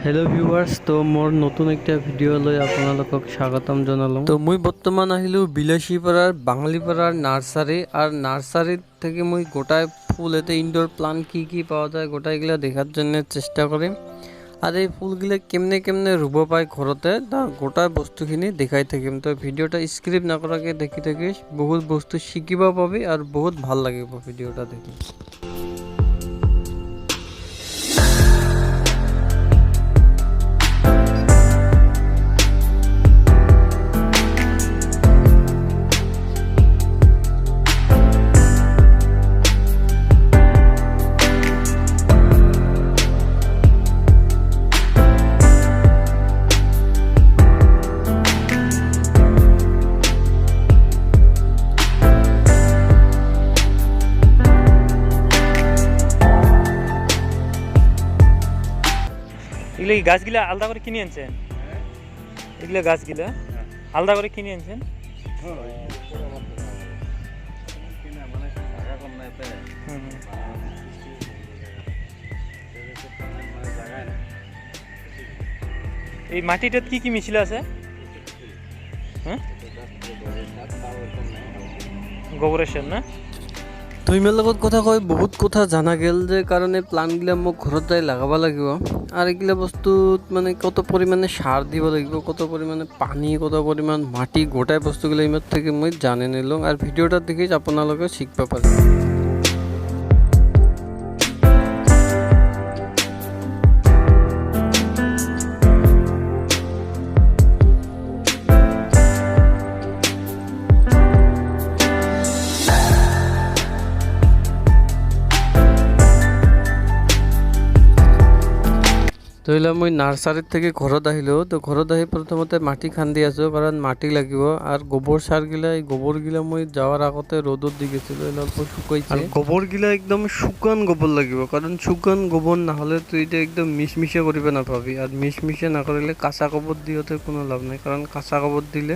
Hello viewers तो मोर नतुन एक video आपलोक स्वागतम जनालो। तो मैं बर्तमान आहिलो বিলাসীপাড়ার বাঙালিপাড়ার नार्सारी और नार्सारी থেকে मैं गोटाय फुल एते इनडोर प्लांट की पाওয়া যায় गोटाय एगुला देखार जन्य चेष्टा करिम और ये फुलगुला केमने केमने रुब पाय घरते ता गोटा बस्तुखिनि देखाई थाकिम। तो भिडिओटा स्क्रिप्ट नकराके देखि थाकिस बहुत बस्तु शिकिबा पाबि और बहुत भाल लागिब भिडिओटा देखि। এগুলো কি গাছগুলো আলাদা করে কিনে আনছেন? এগুলো গাছগুলো আলাদা করে কিনে আনছেন? এই মাটিটাত কি কি মিশিল আছে? হ্যাঁ, গোবরের সার না? तो इमार लगत कथा कय बहुत कथा जाना गेल जे कारणे प्लांटगुला मोक घरत जाय लागाबा लागिब और एगुला बस्तुत माने कत परिमाणे सार দিব লাগিব कत परिमाणे पानी कत परिमाण माटी गोटाय बस्तुगुला इमार थेके मैं जाने निलाम और भिडिओटा देखे आपनालोके शिखबा पारेन। तो एला मैं नार्सारी থেকে ঘৰত আহিলো। তো ঘৰত আহি প্ৰথমতে মাটি খান্দি আছো কাৰণ মাটি লাগিব আৰ গোবৰ সাৰ গিলা এই গোবৰ গিলা মই যাওয়াৰ আগতে ৰোদত দি গেছিল এলা অল্প শুকাইছে আৰ গোবৰ গিলা একদম শুকান গোবৰ লাগিব কাৰণ শুকান গোবৰ না হলে তুই এটা একদম মিশমিশে কৰিবে না পাবি আৰ মিশমিশে না কৰিলে কাঁচা গোবৰ দিওতে কোনো লাভ নাই কাৰণ কাঁচা গোবৰ দিলে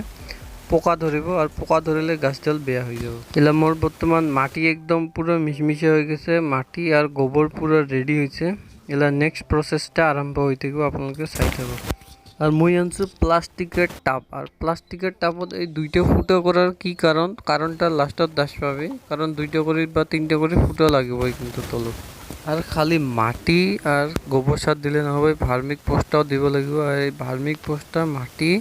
পোকা ধরিব আর পোকা ধরিলে গাছডাল বেয়া হয়ে যাব। এলা মোর বর্তমান মাটি একদম পুরো মিশমিশে হয়ে গেছে মাটি আর গোবৰ পুরো রেডি হয়েছে এলা नेक्स्ट प्रोसेसटा आरम्भ হইতে গো আপনাদের চাই থাকো। আর মই আনছো প্লাস্টিকের টাপ আর প্লাস্টিকের টাপত এই দুইটা ফুটো করার কি কারণটা লাস্টত দাস পাবে কারণ দুইটা করে বা তিনটা করে ফুটো লাগবে কিন্তু তলত আর খালি মাটি আর গোবর সার দিলে না হবে ভার্মিক পোস্টটাও দিব লাগিব আর এই ভার্মিক পোস্টটা মাটি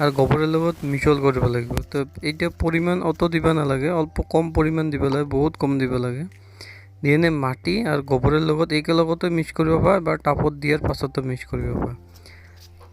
আর গোবরের লগত মিশল করব লাগিব। তো এইটা পরিমাণ অত দিবা না লাগে অল্প কম পরিমাণ দিব লাগে বহুত কম দিব লাগে দিয়ে মাটি আর গোবরের লগত একেলগতে মিক্স কৰিব পাৰা বা টাপত দিয়াৰ পাছতো মিক্স কৰিব পাৰা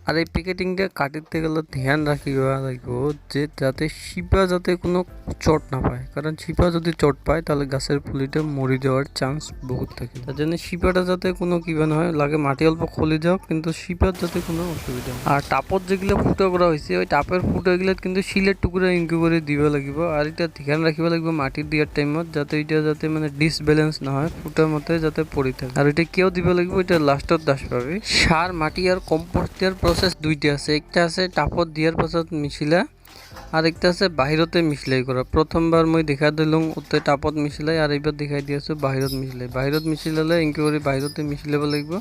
আর এই প্যাকেটিংটা কাটিতে গেলে ধ্যান রাখিব লাগিব যে যাতে শিপা যাতে কোনো চট না পায় কারণ শিপা যদি চট পায় তাহলে গাছের পুলিটা মরি যাওয়ার চান্স বহুত থাকে। তার জন্য শিপাটা যাতে কোনো কিবা নহয় লাগে মাটি অল্প খলি যাওক কিন্তু শিপার যাতে কোনো অসুবিধা না। আর টাপত যেগুলো ফুটো করা হয়েছে ওই টাপের ফুটোগুলো কিন্তু শিলের টুকরা ইনকু করে দিব লাগিব আর এটা ধ্যান রাখিব লাগিব মাটি দিয়ার টাইমত যাতে এটা যাতে মানে ডিসব্যালেন্স না হয় ফুটার মতে যাতে পড়ি থাকে আর এটা কেউ দিব লাগিব এটা লাস্টত দাস পাবে। সার মাটি আর কম্পোস্ট দেওয়ার প্রসেস দুইটা আছে একটা আছে টাপত দিয়ার পাছত মিশিলা আর একটা আছে বাহিরতে মিশলাই করা। প্রথমবার মই দেখা দিলুম ওতে টাপত মিশলাই আর এইবার দেখাই দিয়েছো বাহিরত মিশলাই বাহিরত মিশিলালে এনকে করে বাহিরতে মিশিলাব লাগিব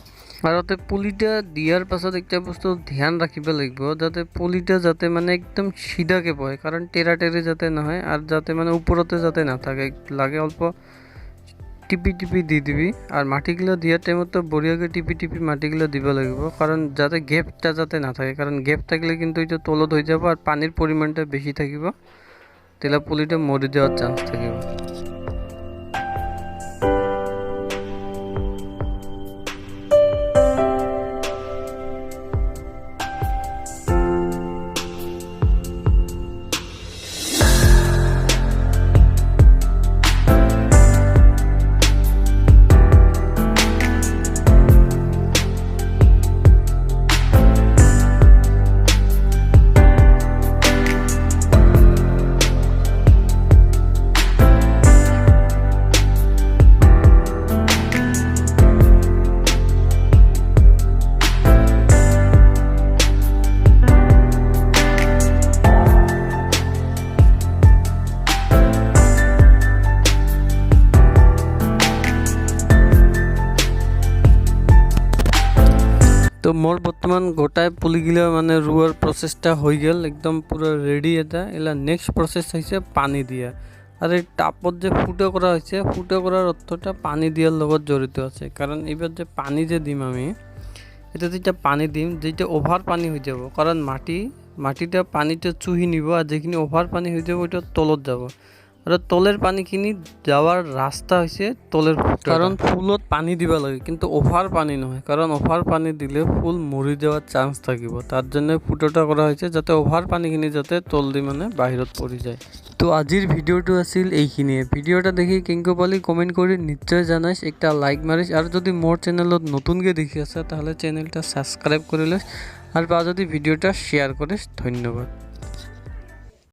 আর ওতে পুলিটা দিয়ার পাছত একটা বস্তু ধ্যান রাখিব লাগিব যাতে পুলিটা যাতে মানে একদম সিধাকে পড়ে কারণ টেরা টেরে যাতে না হয় আর যাতে মানে উপরতে যাতে না থাকে লাগে অল্প টিপি টিপি দি দিবি আর মাটিগুলো দিয়ার টাইমত তো বড়িয়াকে টিপি টিপি মাটিগুলো দিব লাগিব কারণ যাতে গ্যাপটা যাতে না থাকে কারণ গ্যাপ থাকলে কিন্তু এটা তলত হয়ে যাব আর পানির পরিমাণটা বেশি থাকিব তেলা পুলিটা মরে যাওয়ার চান্স থাকিব। মোৰ বৰ্তমান গোটাই পুলিগিলা মানে ৰোৱাৰ প্ৰচেষ্টা হৈ গ'ল, একদম পুৰা ৰেডি। এটা এলা নেক্সট প্ৰচেছ হৈছে পানী দিয়া। আৰু এই টাপত যে ফুটা কৰা হৈছে, ফুটা কৰাৰ অৰ্থটা পানী দিয়াৰ লগত জড়িত আছে। কাৰণ এইবাৰ যে পানী যে দিম আমি, এটা যেতিয়া পানী দিম, যেতিয়া অভাৰ পানী হৈ যাব, কাৰণ মাটিটা পানীটা চুহি নিব, আৰ যেখিনি অভাৰ পানী হৈ যাব ওইটা তলত যাব। আৰু তলের পানীখিনি যাওয়ার রাস্তা হৈছে তলের ফুটা। কারণ ফুলত পানী দিব লাগে, কিন্তু অভার পানী নহয়, কারণ অভার পানী দিলে ফুল মৰি যাওয়াৰ চান্স থাকিব। তাৰ জন্য ফুটোটা কৰা হয়েছে যাতে অভাৰ পানীখিনি যাতে তল দি মানে বাহিৰত পৰি যায়। তো আজিৰ ভিডিওটো আছিল এইখিনিয়ে। ভিডিওটা দেখি কেংকো পালি কমেন্ট কৰি নিশ্চয় জানাইছ, একটা লাইক মাৰিছ। আৰু যদি মোৰ চেনেলত নতুনকৈ দেখি আছা তাহলে চ্যানেলটা সাবস্ক্ৰাইব কৰি লৈছ, আৰ বা যদি ভিডিওটা শেয়াৰ কৰিস। ধন্যবাদ।